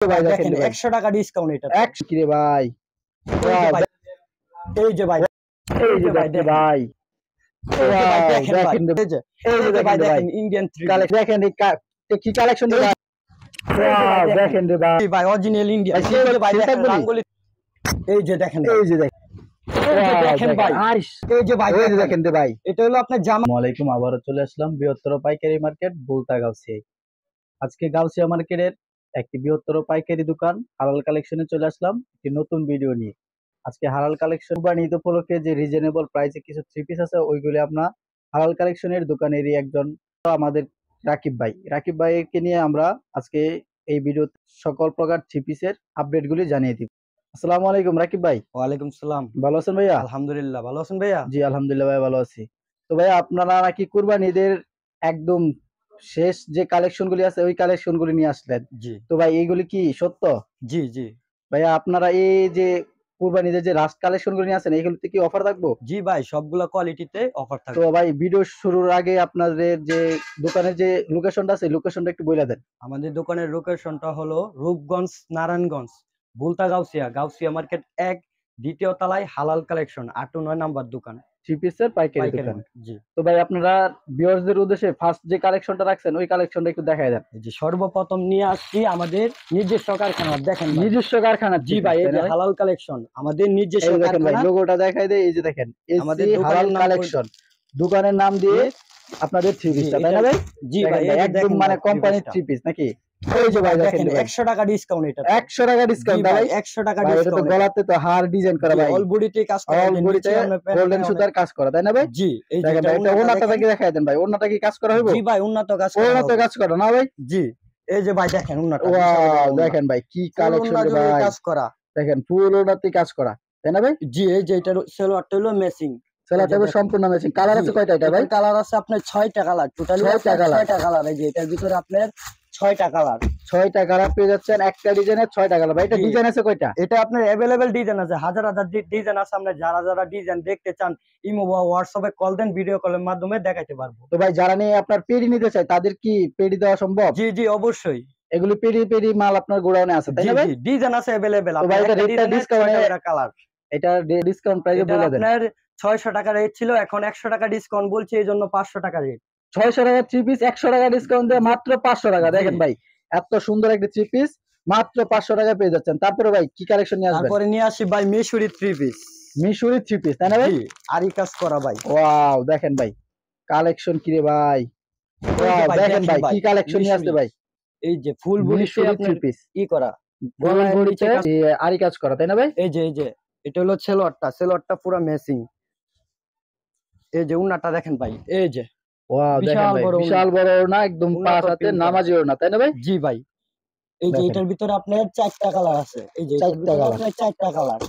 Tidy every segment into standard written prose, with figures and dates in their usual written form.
ভাই দেখেন দেখেন ভাই 100 টাকা ডিসকাউন্ট এটা 100 কি রে ভাই এই যে ভাই এই যে ভাই ভাই দেখেন ভাই এই যে ভাই দেখেন ভাই দেখেন ইন্ডিয়ান 3 কালেকশন দেখেন কি কালেকশন রে ভাই দেখেন রে ভাই ভাই অরিজিনাল ইন্ডিয়ান ভাই এই যে ভাই সেটা দেখেন বলি। রাঙ্গুলি এই যে দেখেন এই যে দেখেন এই যে দেখেন ভাই এই যে ভাই এই যে দেখেন রে ভাই এটা হলো আপনার জামা। আসসালামু আলাইকুম, আবারও চলে আসলাম বৃহত্তর পাইকারি মার্কেট বুলতা গাউসিয়ায়। আজকে গাউসিয়া মার্কেটের একটি বৃহত্তর পাইকারি দোকান হালাল কালেকশনে চলে আসলাম একটি নতুন ভিডিও নিয়ে। আজকে হালাল কালেকশন বা ঈদ উপলক্ষে যে রিজনেবল প্রাইসে কিছু থ্রি পিস আছে ওইগুলি আপনার হালাল কালেকশনের দোকানেরই একজন আমাদের রাকিব ভাইকে নিয়ে আমরা আজকে এই ভিডিও সকল প্রকার থ্রি পিসের আপডেট গুলি জানিয়ে দিব। আসসালামু আলাইকুম রাকিব ভাই। ওয়ালাইকুম সালাম। ভালো আছেন ভাইয়া? আলহামদুলিল্লাহ ভালো আছেন ভাইয়া? জি আলহামদুলিল্লাহ ভাই ভালো আছি। তো ভাইয়া আপনারা নাকি কুরবানি ঈদের একদম শেষ যে কালেকশন গুলি আছে ওই কালেকশন গুলি নিয়ে আসলেন, জি তো ভাই এইগুলি কি সত্য? জি জি ভাইয়া আপনারা এই যে কুরবানি ঈদের যে লাস্ট কালেকশন গুলি নিয়ে আসেন এইগুলিতে কি অফার থাকবো? জি ভাই সবগুলা কোয়ালিটিতে অফার তো থাকবে। ভাই ভিডিও শুরুর আগে আপনাদের যে দোকানের যে লোকেশনটা আছে লোকেশনটা একটু বলে দেন। আমাদের দোকানের লোকেশনটা হলো রূপগঞ্জ নারায়ণগঞ্জ বুলতা গাউসিয়া মার্কেট 1 দ্বিতীয় তলায় হালাল কালেকশন 8 ও 9 নাম্বার দোকান থ্রি পিসের পাইকারি পাইকারি দোকান। মার্কেট। জি তো ভাই আপনারা ভিউয়ারদের উদ্দেশ্যে ফার্স্ট যে কালেকশনটা রাখছেন ওই কালেকশনটা একটু দেখায় দেন। জি সর্বপ্রথম নিয়ে আসছি আমাদের নিজস্ব কারখানা। দেখেন ভাই। নিজস্ব কারখানা। জি ভাই এই যে হালাল কালেকশন আমাদের নিজস্ব এই দেখেন ভাই কারখানা। লোগোটা দেখাই দেয়, এই যে দেখেন আমাদের এসি হালাল দোকানের নাম কালেকশন দোকানের নাম দিয়ে আপনাদের থ্রি পিসটা, তাই না ভাই? জি ভাই দেখেন ভাই, একদম দেখেন মানে ভাই, কোম্পানির ত্রিপিসটা। থ্রি পিস নাকি? এই যে ভাই দেখেন ভাই 100 টাকা ডিসকাউন্ট এটা 100 টাকা ডিসকাউন্ট ভাই। 100 টাকা ভাই এটা তো ডিসকাউন্ট। গলাতে তো হার ডিজাইন করা ভাই, অল বডিতে কাজ করা অল বডিতে গোল্ডেন সুতার কাজ করা, তাই না ভাই? জি এই যে দেখেন ভাই এটা ওন্নাটা থেকে দেখায় দেন ভাই, ওন্নাটা কি কাজ করা হইবো? জি ভাই উন্নত কাজ করা ওন্নাতে কাজ করা না ভাই? জি এই যে ভাই দেখেন উন্নত ওয়াও দেখেন ভাই কি কালেকশন রে ভাই, কাজ করা। দেখেন ফুল ওন্নাতে কাজ করা, তাই না ভাই? জি এই যে এটা সেলোয়ারটা হলো ম্যাচিং। সেলাটা সম্পূর্ণ ম্যাচিং। কালার আছে কয়টা এটা ভাই? কালার আছে আপনার 6টা কালার, টোটালি 6টা কালার। 6টা কালার। এই যে এটার ভিতরে আপনার 6টা কালার 6টা কালার পেয়ে যাচ্ছেন একটা ডিজাইনের 6টা কালার। ভাই এটা ডিজাইন আছে কয়টা? এটা আপনার अवेलेबल ডিজাইন আছে, হাজার হাজার ডিজাইন আছে। আপনি যারা যারা ডিজাইন দেখতে চান ইমো বা হোয়াটসঅ্যাপে কল দেন, ভিডিও কলের মাধ্যমে দেখাইতে পারবো। তো ভাই যারা নিয়ে আপনার পেডি নিতে চায় তাদের কি পেডি দেওয়া সম্ভব? জি জি অবশ্যই এগুলি পেডি মাল আপনার গোডাউনে আছে, তাই না ভাই? জি ডিজাইন আছে अवेलेबल। তো ভাই এটা রেটটা ডিসকাউন্ট কালার এটা ডিসকাউন্ট প্রাইসে বলে দেন। আপনার 600 টাকা রেট ছিল, এখন 100 টাকা ডিসকাউন্ট বলছি, এইজন্য 500 টাকা রেট। 600 টাকা থ্রি পিস 100 টাকা ডিসকাউন্ট দিয়ে মাত্র 500 টাকা। দেখেন ভাই এত সুন্দর একটা থ্রি পিস মাত্র 500 টাকা পেয়ে যাচ্ছেন। তারপরে ভাই কি কালেকশন নিয়ে আসবেন? তারপরে নিয়ে আসি ভাই মিশরি 3 পিস। মিশরি থ্রি পিস, তাই না ভাই? জি আরি কাজ করা ভাই। ওয়াও দেখেন ভাই কালেকশন কি রে ভাই, ওয়াও দেখেন ভাই কি কালেকশন নিয়ে আসছে ভাই। এই যে ফুল বডি থ্রি পিস ই করা, ফুল বডিতে আরি কাজ করা, তাই না ভাই? এই যে এটা হলো সেলোয়ারটা পুরো ম্যাচিং। এই যে উন্নাটা দেখেন ভাই, এই যে ওয়াও দেখেন ভাই বিশাল বড় ওড়না, একদম পাঁচ হাতে নামাজি ওড়না, তাই না ভাই? জি ভাই এই যে এটার ভিতরে আপনার 4টা কালার আছে। এই যে 4টা কালার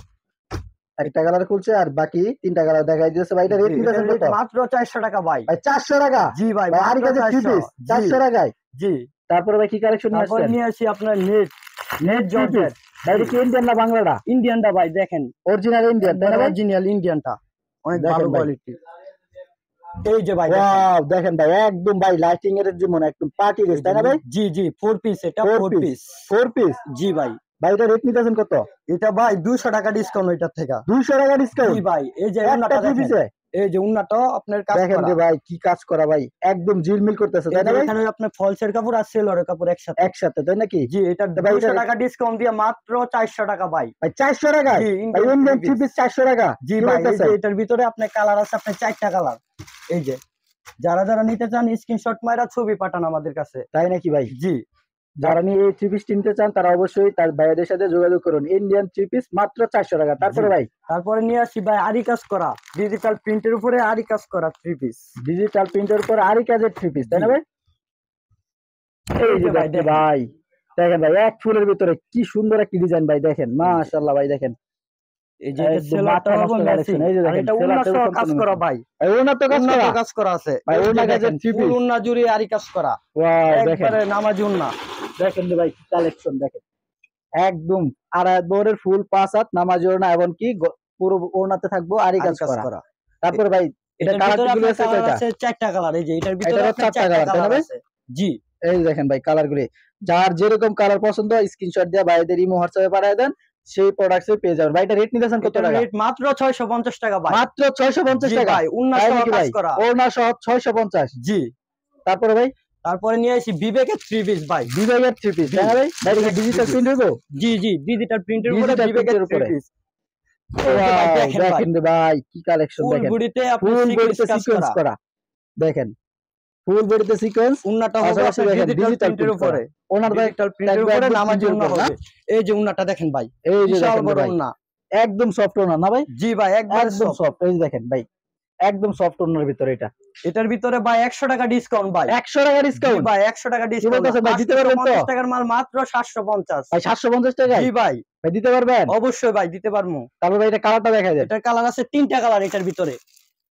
একটা কালার খুলছে আর বাকি 3টা কালার দেখাই দিয়েছে ভাই। এটা রেট নিতেছেন কত? মাত্র 400 টাকা ভাই। ভাই 400 টাকা? জি ভাই আরি কাজের থ্রি পিস 400 টাকায়। জি তারপরে ভাই কি কালেকশন নিয়ে তারপর আসছেন? নিয়ে আসি আপনার নেট জর্জেট। ভাই এটা কি ইন্ডিয়ান না বাংলাটা? ইন্ডিয়ানটা ভাই দেখেন অরিজিনাল ইন্ডিয়ান, তাই না ভাই? অরিজিনাল ইন্ডিয়ানটা অনেক ভালো কোয়ালিটি। এই যে ভাই ওয়াও দেখেন ভাই একদম ভাই লাইটিং এর যেমন একদম পার্টি ড্রেস, তাই না ভাই? জি জি 4 পিস, এটা 4 পিস। জি ভাই ভাই এটা রেট নিতেছেন কত? এটা ভাই 200 টাকা ডিসকাউন্ট ওইটার থেকে। 200 টাকা ডিসকাউন্ট? জি ভাই এই যে উন্নাটা দেখেন, এই যে উন্নাটা আপনার কাজ করা, দেখেন রে ভাই কি কাজ করা ভাই, একদম ঝিলমিল করতেছে, তাই না ভাই? এখানে আপনার ফলসের কাপড় আর সেলরের কাপড় একসাথে, তাই নাকি? জি এটা 200 টাকা ডিসকাউন্ট দিয়ে মাত্র 400 টাকা ভাই। ভাই 400 টাকা? ভাই ইন্ডিয়ান থ্রি পিস 400 টাকা? জি ভাই এই যে এটার ভিতরে আপনার কালার আছে আপনার 4টা কালার। এই যে যারা যারা নিতে চান স্ক্রিনশট মাইরা ছবি পাঠান আমাদের কাছে, তাই নাকি ভাই? জি যারা নিয়ে এই থ্রি পিস কিনতে চান তারা অবশ্যই তার ভাইদের সাথে যোগাযোগ করুন। ইন্ডিয়ান থ্রি পিস মাত্র 400 টাকা। তারপরে ভাই তারপরে নিয়ে আসি ভাই আরি কাজ করা, ডিজিটাল প্রিন্টের উপরে আরি কাজ করা 3 পিস। ডিজিটাল প্রিন্টের উপর আরি কাজের থ্রি পিস, তাই না ভাই? এই যে ভাই দেখেন ভাই এক ফুলের ভিতরে কি সুন্দর একটা ডিজাইন ভাই, দেখেন মাশাআল্লাহ ভাই। দেখেন এই যে এটা সেলোয়ারটা হবে ম্যাচিং, এই যে দেখেন এটা উন্না সহ কাজ করা ভাই। এই উন্না তো কাজ করা আছে ভাই, উন্না কাজের থ্রি পিস, উন্না জুড়ে আরি কাজ করা। ওয়াও দেখেন একবারে নামাজি উন্না। দেখেন ভাই কি কালেকশন, দেখেন একদম আড়াই বহরের ফুল 5 হাত নামাজি ওড়না, এবং কি পুরো ওড়নাতে থাকবো আরি কাজ করা। তারপর ভাই এটা কালারগুলো আছে কয়টা? 4টা কালার। এই যে এটার ভিতরে 4টা কালার, তাই না ভাই? জি এই দেখেন ভাই কালারগুলি যার যেরকম কালার পছন্দ স্ক্রিনশট দিয়ে ভাইদের ইমো হোয়াটসঅ্যাপে পাঠিয়ে দেন, সেই প্রোডাক্টস পেয়ে যাবেন ভাই। এটা রেট নিতেছেন কত এটার টাকা? রেট মাত্র 650 টাকা ভাই। মাত্র 650 জি টাকা? ভাই, উন্না তাই সহ নাকি কাজ ভাই? করা। ওড়না সহ 650? জি। তারপরে ভাই তারপরে নিয়ে আসি বিবেকের 3 পিস ভাই। বিবেকের 3 পিস, জি, তাই না ভাই? ভাই এটা বিবেক ডিজিটাল 3 প্রিন্ট পিস। হইবো? জি, জি, ডিজিটাল প্রিন্টের উপরে ডিজিটাল বিবেকের প্রিন্টের 3 উপরে? পিস। এই যে ভাই ওয়াও দেখেন ভাই, দেখেন রে ভাই কি কালেকশন ফুল দেখেন। বডিতে আপনার ফুল সিকোয়েন্স বডিতে কাজ সিকোয়েন্স করা। করা, দেখেন ফুল বডিতে সিকোয়েন্স, উন্নাটা হবে পাশাপাশি আপনার দেখেন ডিজিটাল ডিজিটাল প্রিন্টের প্রিন্ট করা। উপরে। ওনার ভাই ডিজিটাল প্রিন্টের থাকবে উপরে একদম নামাজি প্রিন্টের উন্না উপর না? হবে। এই যে উন্নাটা দেখেন ভাই, এই যে বিশাল দেখেন রে বড় ভাই, উন্না। একদম সফট ওনার না ভাই? জি ভাই, একবারে একদম সফট। সফট, এই যে দেখেন ভাই একদম সফট ওনার ভিতরে এটা। এটার ভিতরে ভাই 100 টাকা ডিসকাউন্ট ভাই। 100 টাকা জি ডিসকাউন্ট? ভাই, 100 টাকা কি ডিসকাউন্ট। বলতেছেন ভাই, দিতে পারবেন তো? 850 টাকার মাল মাত্র 750। ভাই 750 টাকায় জি ভাই, ভাই দিতে পারবেন? অবশ্যই ভাই দিতে পারবো। তারপর ভাই এটা কালারটা দেখাই দেন। এটার কালার আছে 3টা কালার এটার ভিতরে।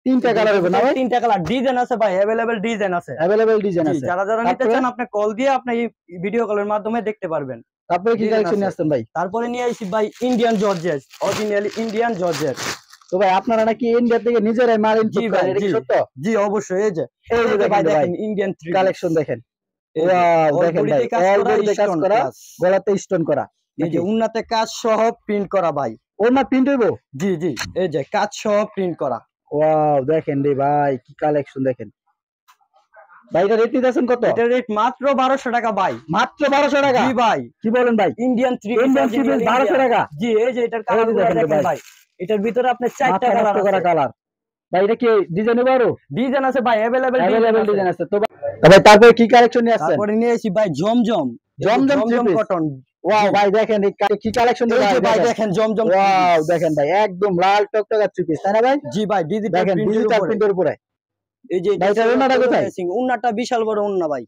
তিনটা কালার হবে না ভাই? 3টা কালার ডিজাইন আছে ভাই, अवेलेबल ডিজাইন আছে। अवेलेबल ডিজাইন জি, আছে। যারা যারা নিতে তারপরে চান আপনি কল দিয়ে আপনি এই ভিডিও কলের মাধ্যমে দেখতে পারবেন। তারপরে কি ডিজাইন কালেকশন নিয়ে আছে। আসছেন ভাই? তারপরে নিয়ে আইছি ভাই Indian georgette, original Indian georgette. তো ভাই আপনারা নাকি ইন্ডিয়া থেকে নিজেরাই মাল জি ইম্পোর্ট ভাই, করেন, এটা কি জি। সত্য? জি অবশ্যই, এই যে এই যে ভাই দেখেন ভাই দেখেন ইন্ডিয়ান 3 কালেকশন দেখেন। এই যে ওয়াও অল দেখেন ভাই, বডিতে কাজ অল করা, বডিতে কাজ স্টোন করা, কাজ। গলাতে স্টোন করা এই যে নাকি? উন্নাতে কাজ সহ প্রিন্ট করা ভাই। ওর না প্রিন্ট হইবো? জি, জি, এই যে কাজ সহ প্রিন্ট করা। ওয়াও দেখেন রে ভাই কি কালেকশন দেখেন। ভাই এটা রেট নিতেছেন কত? এটার রেট মাত্র 1200 টাকা ভাই। মাত্র 1200 টাকা? জি ভাই, কি বলেন ভাই? ইন্ডিয়ান 3 ইন্ডিয়ান 3 পিস 1200 টাকা? জি, এই যে এটার এই কালার যে গুলো দেখেন রে দেখেন ভাই, ভাই। এটার ভিতরে আপনার 4টা মাথা কালার নষ্ট করা আছে। কালার। ভাই এটা কি ডিজাইন হবে আরো? ডিজাইন আছে ভাই, अवेलेबल अवेलेबल ডিজাইন ডিজাইন আছে। আছে। তো ভাই তারপরে কি কালেকশন নিয়ে আসছেন? তারপরে নিয়ে এসেছি ভাই জমজম। জমজম 3 জমজম পিস? কটন। ওয়াও জি। ভাই দেখেন এই কি কালেকশন এই ভাই যে ভাই দেখেন। দেখেন জমজম 3 ওয়াও পিস। দেখেন ভাই একদম লাল টকটকা 3 পিস, তাই না ভাই? জি ভাই, ডিজিটাল দেখেন প্রিন্টের ডিজিটাল উপরে। প্রিন্টের উপরে। এই যে ভাই এটা এটার ওড়নাটা কোথায়? উন্নাটা বিশাল বড় উন্না ভাই।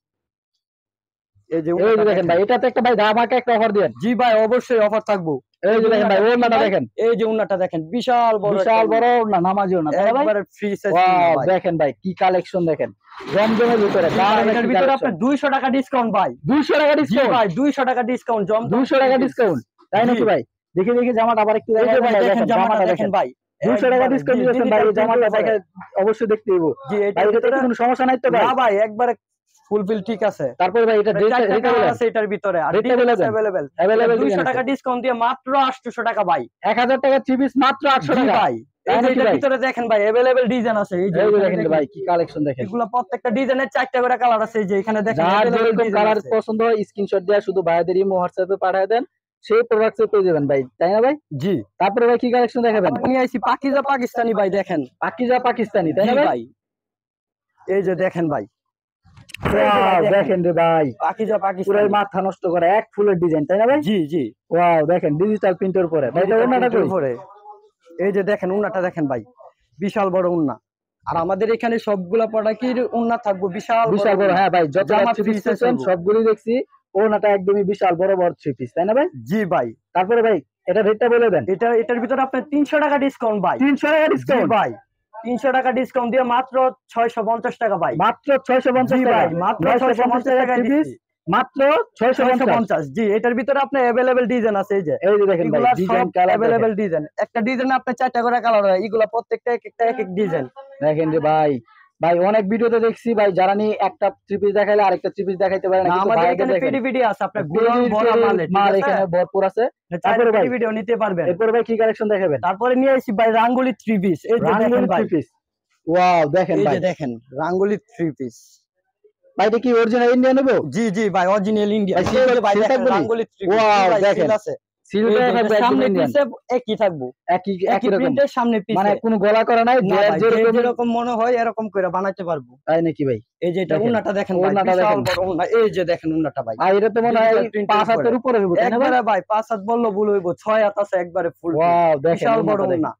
এই যে এই যে উন্নাটা দেখেন ভাই, এটাতে একটা ভাই ধামাকা একটা অফার দেন। জি ভাই, অবশ্যই অফার থাকবো। এই যে দেখেন ভাই উন্নাটা ওড়নাটা ভাই, দেখেন, এই যে উন্নাটা দেখেন বিশাল বড় একটা বিশাল উন্না। বড় ওড়না, নামাজি ওড়না, তাই না ভাই? একবারে ফ্রি সাইজ ওয়াও ভাই। দেখেন ভাই কি কালেকশন দেখেন জমজমের ভিতরে। জি ভাই, এটার ভিতরে আপনার 200 টাকা ডিসকাউন্ট ভাই। 200 টাকা জি ডিসকাউন্ট? ভাই, 200 টাকা ডিসকাউন্ট জমজম 200 টাকা ডিসকাউন্ট, তাই নাকি জি। ভাই? দেখি দেখি জামাটা আবার একটু এই যে দেখাই ভাই দেন, দেখেন জামাটা জামাটা দেখেন দেখেন। ভাই। 200 টাকা একবারে ডিসকাউন্ট জি, দিয়েছেন ভাই, এই ডিজিটাল জামাটা প্রিন্টের দেখে উপরে। অবশ্যই দেখতে হইব জি, ভাই। এটার এটাতে ভিতরে কোনো সমস্যা নাই তো ভাই? না ভাই, একবারে ফুলফিল ঠিক আছে। তারপরে ভাই এটা রেট 4টা রেট কালার বলেন, আছে এটার ভিতরে, আর রেটটা ডিজাইন বলে আছে দেন। अवेलेबल। अवेलेबल 200 টাকা ডিসকাউন্ট দিয়ে মাত্র 800 টাকা ভাই। 1000 টাকা 3 পিস মাত্র 800 জি টাকা, ভাই, তাই এই যে নাকি এটার ভাই? ভিতরে দেখেন ভাই अवेलेबल ডিজাইন আছে। এই যে এই যে এখানে দেখেন দেখেন ভাই কি কালেকশন দেখেন। এগুলা প্রত্যেকটা ডিজাইনের 4টা করে কালার আছে। এই যে এখানে দেখেন যার अवेलेबल যেরকম ডিজাইন কালার আছে। পছন্দ হয় স্ক্রিনশট দিয়ে শুধু ভাইদের ইমো হোয়াটসঅ্যাপে পাঠিয়ে দেন, সেই প্রোডাক্টস পেয়ে যাবেন ভাই, তাই না ভাই? জি, তারপরে ভাই কি কালেকশন দেখাবেন? আমি নিয়ে আইছি পাকিজা পাকিস্তানি ভাই দেখেন। পাকিজা পাকিস্তানি, তাই জি না ভাই? ভাই, এই যে দেখেন ভাই। এই যে ভাই ওয়াও দেখেন দেখেন রে ভাই পাকিজা পুরো পাকিস্তানি। মাথা নষ্ট করা এক ফুলের ডিজাইন, তাই না ভাই? জি, জি, ওয়াও দেখেন ডিজিটাল প্রিন্টের উপরে ভাই, এটা ডিজিটাল ওনাটা প্রিন্টের কই? উপরে। এই যে দেখেন উন্নাটা দেখেন ভাই, বিশাল বড় উন্না। আর আমাদের এখানে সবগুলা প্রোডাক্টের উন্না থাকবো বিশাল বিশাল বড়, উন্না। হ্যাঁ ভাই যত জামা থ্রি free পিস size দেখছেন হইবো। সবগুলোই দেখছি, ওনাটা একদমই বিশাল বড় বড় 3 পিস, তাই না ভাই? জি ভাই, তারপরে ভাই এটা রেটটা বলে দেন। এটার ভিতরে আপনার 300 টাকা ডিসকাউন্ট ভাই। 300 টাকা জি ডিসকাউন্ট? ভাই, 300 টাকা ডিসকাউন্ট দিয়ে মাত্র 650 টাকা ভাই। মাত্র 650 জি টাকা? ভাই, মাত্র 950 টাকা 650 3 পিস, দিচ্ছি। মাত্র 650। 650 জি, এটার ভিতরে আপনার अवेलेबल ডিজাইন আছে। এই যে এই যে দেখেন ভাই এগুলা ডিজাইন সব কালার अवेलेबल ডিজাইন। একটা ডিজাইনে আপনার 4টা করে কালার হয়। এগুলা প্রত্যেকটা এক এক ডিজাইন। দেখেন রে ভাই, ভাই অনেক ভিডিওতে দেখছি ভাই যারা নি একটা 3 পিস দেখাইলে আরেকটা 3 পিস দেখাইতে পারে না, না, কিন্তু আমাদের ভাইদের এখানে দেখেন পেডি আছে আপনার পেডি গুড় ভরা মালে, ঠিক মাল আছে? এখানে ভরপুর আছে। চাইলে তারপরে ভাই পেডি ভিডিও নিতে পারবেন। এরপরে ভাই কি কালেকশন দেখাবেন? তারপরে নিয়ে আসি ভাই রাঙ্গুলি 3 পিস। এই যে দেখেন রাঙ্গুলি ভাই, 3 পিস, ওয়াও দেখেন এই ভাই, যে দেখেন রাঙ্গুলি 3 পিস। ভাই এটা কি অরিজিনাল ইন্ডিয়ান নেবো? জি, জি ভাই, অরিজিনাল ইন্ডিয়া। ভাই, এই seal যে ভাই seal দেখেন থাকবে নি? রাঙ্গুলি 3 পিস। ওয়াও ভাই দেখেন seal আছে। সিলটা এই যে থাকবে একদম সামনে ইন্ডিয়ান, পিসে একই থাকবো। একই একই একই রকম, প্রিন্টের সামনে মানে পিসে। কোনো গলা করা নাই, না ভাই, যেরকম যেরকম মনে হয় এরকম করে বানাইতে পারবো। তাই নাকি ভাই? এই যে এটা দেখেন, উন্নাটা দেখেন ভাই, ওড়নাটা বিশাল দেখেন। বড় উন্না। এই যে দেখেন উন্নাটা ভাই, ভাই এটা তো মনে হয় Digital print এর 5 হাতের উপরে হইব, তাই না ভাই? একবারে ভাই 5 হাত বললো ভুল হইব। 6 হাত আছে একবারে ফুল। ওয়াও দেখেন বিশাল বড় ওড়নাটা দেখেন, উন্না।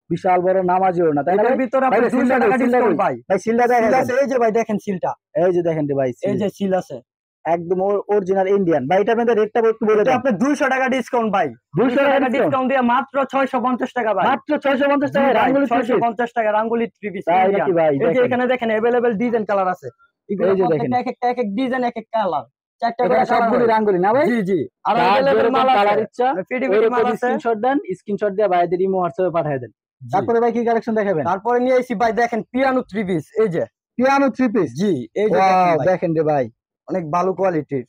বিশাল বড় নামাজি ওড়না, তাই না এটার ভাই? ভিতরে ভাই আপনার 200 সিলটা টাকা কই, সিলটা ডিসকাউন্ট কই? ভাই। ভাই সিলটা সিল দেখাই আছে, এই যে ভাই দেখেন সিলটা। এই যে দেখেন রে ভাই এই সিল যে সিল আছে। একদম অরিজিনাল ইন্ডিয়ান। ভাই এটা আপনাদের রেটটা একটু বলে এটা দেন। আপনার 200 টাকা ডিসকাউন্ট ভাই। 200 টাকা ডিসকাউন্ট ডিসকাউন্ট দিয়ে মাত্র 650 টাকা ভাই। মাত্র 650 জি টাকা ভাই, রাঙ্গুলি 3 পিস, 650 টাকা রাঙ্গুলি 3 পিস তাই ইন্ডিয়ান। নাকি ভাই? এই যে দেখেন এখানে দেখেন अवेलेबल ডিজাইন কালার আছে। এগুলো এই যে প্রত্যেকটা দেখেন, এক এক ডিজাইন এক এক কালার। 4টা করে এখানে কালার সবগুলি হয়। রাঙ্গুলি না ভাই? জি, জি। আর যার अवेलेबल যেরকম মাল কালার আছে। ইচ্ছা পিডি মাল আছে। স্ক্রিনশট দেন, স্ক্রিনশট দিয়ে ভাইদের ইমো হোয়াটসঅ্যাপে পাঠিয়ে দেন। জি। তারপরে ভাই কি কালেকশন দেখাবেন? তারপরে নিয়ে আইছি ভাই দেখেন পিয়ানো 3 পিস। এই যে পিয়ানো 3 পিস, জি, এই যে দেখেন ওয়াও ভাই, দেখেন রে ভাই, অনেক ভালো কোয়ালিটির।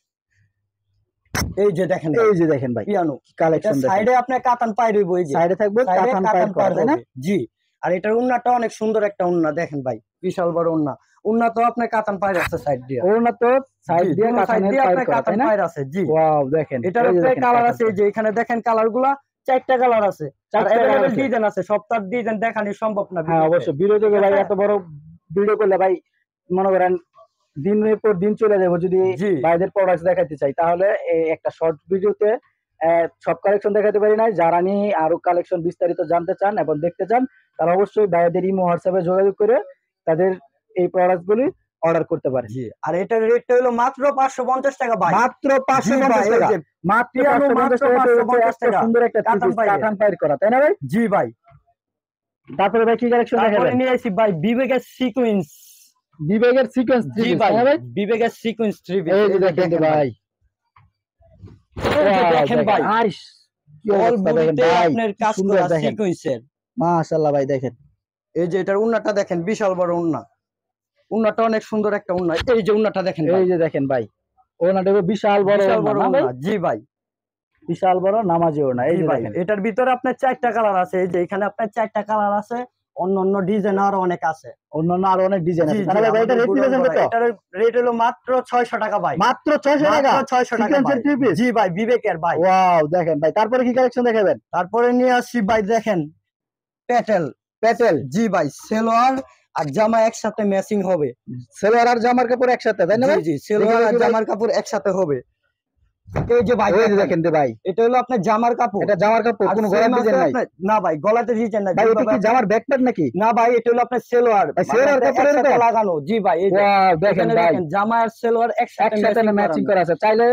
এই যে দেখেন এই যে দেখেন ভাই পিয়ানো কালেকশন দেখেন, সাইডে আপনার কাতান পাই রইব, এই যে সাইডে থাকবে সাইডে কাতান কাতান পায়ের করা, পার তাই না? হবে। জি, আর এটার উন্নাটা অনেক সুন্দর একটা উন্না, দেখেন ভাই বিশাল বড় উন্না। উন্না তো আপনার কাতান পায়ের আছে সাইড দিয়ে, ওড়না তো সাইড দিয়ে সাইড কাতানের দিয়ে পায়ের আপনার করা, কাতান তাই না? পায়ের আছে। জি, ওয়াও দেখেন, এটার এই যে উপরে দেখেন কালার কাতান আছে, এই যে এখানে দেখেন কালার গুলা 4টা কালার আছে, আর 4টা কালার अवेलेबल আছে। ডিজাইন আছে, সবটার ডিজাইন দেখানো সম্ভব না হ্যাঁ ভিডিওতে। অবশ্যই, ভিডিও ঠিক থেকে ভাই আছে? এত বড় ভিডিও করলে ভাই মনে করেন দিনের পর দিন চলে যাবো যদি জি ভাইদের প্রোডাক্ট দেখাতে চাই, তাহলে এই একটা শর্ট ভিডিওতে সব কালেকশন দেখাতে পারি না। যারা নিয়ে আরো কালেকশন বিস্তারিত জানতে চান এবং দেখতে চান, তারা অবশ্যই ভাইদের ইমো হোয়াটসঅ্যাপে যোগাযোগ করে তাদের এই প্রোডাক্ট গুলি অর্ডার করতে পারেন। জি, আর এটার রেটটা হলো মাত্র 550 টাকা ভাই। মাত্র জি 550 ভাই, এই টাকা, যে মাত্র পিয়ানো 550 মাত্র টাকা 550 এত টাকা সুন্দর একটা কাতান পিস পাইরে। কাতান পায়ের করা, তাই না ভাই? জি ভাই, তারপরে ভাই কি কালেকশন তারপরে দেখাবেন? নিয়ে আসি ভাই বিবেকের সিকোয়েন্স। বিবেকের সিকোয়েন্স থ্রি জি পিস, ভাই, তাই না ভাই? বিবেকের সিকোয়েন্স 3 পিস। এই যে দেখেন তো ভাই, এই যে ওয়াও দেখেন ভাই, আইস কি অল অবস্থা দেখেন বডিতে ভাই, আপনার কি কাজ সুন্দর করা দেখেন, সিকোয়েন্সের। মাশাআল্লাহ ভাই দেখেন। এই যে এটার উন্নাটা দেখেন, বিশাল বড় উন্না, উন্নাটা অনেক সুন্দর একটা উন্না। এই যে উন্নাটা দেখেন ভাই, এই যে দেখেন ভাই, ওনাটা বিশাল বড় বিশাল ওড়না বড় না ভাই? উন্না। জি ভাই, বিশাল বড় নামাজি ওড়না, এই জি যে ভাই, দেখেন। এটার ভিতরে আপনার 4টা কালার আছে, এই যে এখানে আপনার 4টা কালার আছে, অন্য ডিজাইন আরো অনেক আছে। অন্যান্য আরো অনেক ডিজাইন জি আছে, জি, তাহলে ভাই এটা আমাদের রেট গুডাউন দিবেন করা। কত? এটার রেট হলো মাত্র 600 টাকা ভাই, মাত্র 600 টাকা মাত্র 600 টাকা সিকোয়েন্সের ভাই। Three piece. জি ভাই, বিবেকের ভাই। ওয়াও দেখেন ভাই, তারপরে কি কালেকশন দেখাবেন? তারপরে নিয়ে আসি ভাই, দেখেন প্যাটেল। প্যাটেল, জি ভাই, সেলোয়ার আর জামা একসাথে ম্যাচিং হবে। সেলোয়ার আর জামার কাপড় একসাথে, তাই না জি ভাই? জি, সেলোয়ার দেখি আর ভাই, জামার কাপড় একসাথে হবে। এই যে ভাই এই যে দেখেন, দেখেন তো ভাই, এটা হলো আপনার জামার কাপড়, এটা জামার কাপড়, আর কোনো সেম গলার আছে ডিজাইন নাই আপনার, না ভাই গলাতে ডিজাইন নাই ভাই? এটা যেভাবে কি আপনার- জামার ব্যাকপ্যাক নাকি না ভাই, এটা হলো আপনার সেলোয়ার, ভাই? মানে সেলোয়ার আপনার কাপড়ের একসাথে উপর? লাগানো। জি ভাই, এই যে ওয়াও দেখেন এখানে ভাই, দেখেন জামা আর সেলোয়ার একসাথে একসাথে ম্যাচিং ম্যাচিং করানো। করা আছে, চাইলে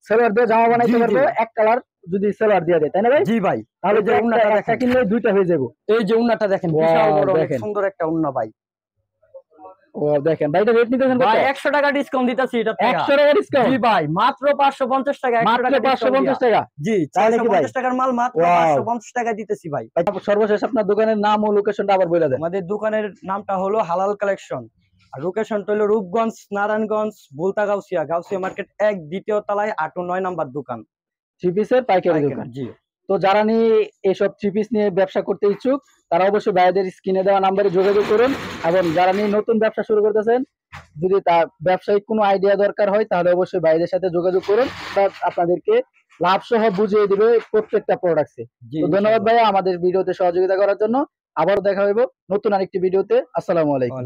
সেলোয়ার দিয়ে জামা বানাইতে জি জি, পারবে এক কালার যদি সেলোয়ার দিয়ে দেয়, তাই না ভাই? জি ভাই, তাহলে এই যে যে উন্নাটা একটা দেখেন, কিনলে দুইটা হয়ে যাবে। এই যে উন্নাটা দেখেন, ওয়াও বিশাল বড় অনেক দেখেন, সুন্দর একটা উন্না ভাই। ও দেখেন ভাই, এটা রেট নিতেছেন কত? ভাই 100 টাকা ডিসকাউন্ট দিতেছি এটা থেকে। 100 টাকা জি ডিসকাউন্ট, ভাই, মাত্র 550 টাকা, 100 মাত্র টাকা ডিসকাউন্ট 550 দিয়া। টাকা, জি, তাই নাকি ভাই? 650 টাকার মাল মাত্র ওয়াও 550 টাকা দিতেছি ভাই। ভাই, তারপর সর্বশেষ আপনার দোকানের নাম ও লোকেশনটা আবার বলে দেন। আমাদের দোকানের নামটা হলো হালাল কালেকশন, আর লোকেশনটা হলো রূপগঞ্জ, নারায়ণগঞ্জ, বুলতা গাউসিয়া, গাউসিয়া মার্কেট 1 দ্বিতীয় তলায় 8 ও 9 নাম্বার দোকান। থ্রি পিসের পাইকারি পাইকারি, দোকান। জি তো যারা নিয়ে এইসব থ্রি পিস নিয়ে ব্যবসা করতে ইচ্ছুক, তারা অবশ্যই ভাইদের স্ক্রিনে দেওয়া নাম্বারে যোগাযোগ করুন। এবং যারা নিয়ে নতুন ব্যবসা শুরু করতেছেন, যদি তার ব্যবসায়িক কোনো আইডিয়া দরকার হয়, তাহলে অবশ্যই ভাইদের সাথে যোগাযোগ করুন, তারা আপনাদেরকে লাভ সহ বুঝিয়ে দিবে প্রত্যেকটা প্রোডাক্টে। জি, তো ধন্যবাদ ভাইয়া আমাদের ভিডিওতে সহযোগিতা করার জন্য। আবারও দেখা হইব নতুন আরেকটি ভিডিওতে। আসসালামু আলাইকুম।